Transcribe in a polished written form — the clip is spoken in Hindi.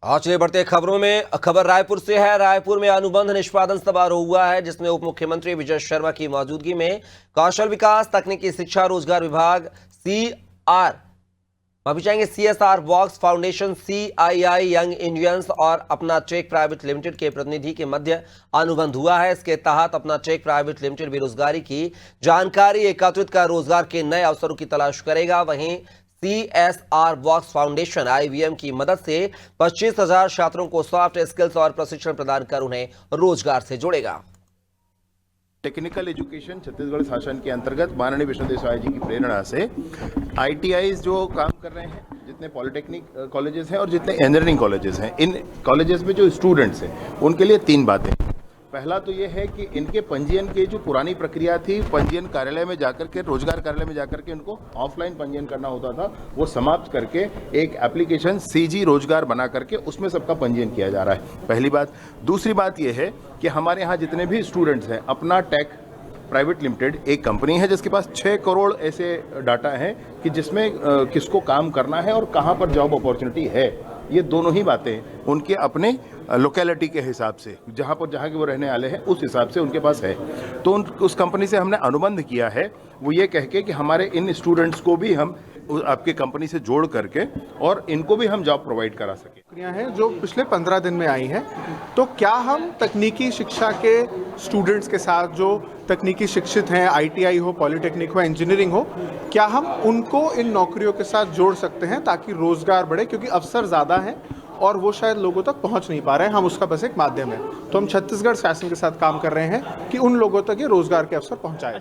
आज चलिए बढ़ते खबरों में। खबर रायपुर से है। रायपुर में अनुबंध निष्पादन समारोह हुआ है, जिसमें उप मुख्यमंत्री विजय शर्मा की मौजूदगी में कौशल विकास, तकनीकी शिक्षा, रोजगार विभाग, CSR box foundation, CII young Indians और अपना टेक प्राइवेट लिमिटेड के प्रतिनिधि के मध्य अनुबंध हुआ है। इसके तहत अपना टेक प्राइवेट लिमिटेड बेरोजगारी की जानकारी एकत्रित कर रोजगार के नए अवसरों की तलाश करेगा। वहीं CSR बॉक्स फाउंडेशन IVM की मदद से 25,000 छात्रों को सॉफ्ट स्किल्स और प्रशिक्षण प्रदान कर उन्हें रोजगार से जोड़ेगा। टेक्निकल एजुकेशन छत्तीसगढ़ शासन के अंतर्गत माननीय विष्णुदेव साय जी की प्रेरणा से ITIs जो काम कर रहे हैं, जितने पॉलिटेक्निक कॉलेजेस हैं और जितने इंजीनियरिंग कॉलेजेस हैं, इन कॉलेजेस में जो स्टूडेंट्स हैं उनके लिए 3 बातें। पहला तो ये है कि इनके पंजीयन की जो पुरानी प्रक्रिया थी, पंजीयन कार्यालय में जाकर के, रोजगार कार्यालय में जाकर के उनको ऑफलाइन पंजीयन करना होता था, वो समाप्त करके एक एप्लीकेशन CG रोजगार बना करके उसमें सबका पंजीयन किया जा रहा है। पहली बात। दूसरी बात ये है कि हमारे यहाँ जितने भी स्टूडेंट्स हैं, अपना टेक प्राइवेट लिमिटेड एक कंपनी है जिसके पास 6 करोड़ ऐसे डाटा है कि जिसमें किसको काम करना है और कहाँ पर जॉब अपॉर्चुनिटी है। ये दोनों ही बातें उनके अपने लोकेलिटी के हिसाब से, जहाँ के वो रहने वाले हैं उस हिसाब से उनके पास है। तो उस कंपनी से हमने अनुबंध किया है, वो ये कह के कि हमारे इन स्टूडेंट्स को भी हम आपके कंपनी से जोड़ करके और इनको भी हम जॉब प्रोवाइड करा सकें। हैं जो पिछले 15 दिन में आई हैं, तो क्या हम तकनीकी शिक्षा के स्टूडेंट्स के साथ जो तकनीकी शिक्षित हैं, ITI हो, पॉलिटेक्निक हो, इंजीनियरिंग हो, क्या हम उनको इन नौकरियों के साथ जोड़ सकते हैं ताकि रोजगार बढ़े, क्योंकि अवसर ज़्यादा हैं और वो शायद लोगों तक पहुंच नहीं पा रहे हैं। हम उसका बस एक माध्यम है। तो हम छत्तीसगढ़ शासन के साथ काम कर रहे हैं कि उन लोगों तक ये रोजगार के अवसर पहुंचाएं।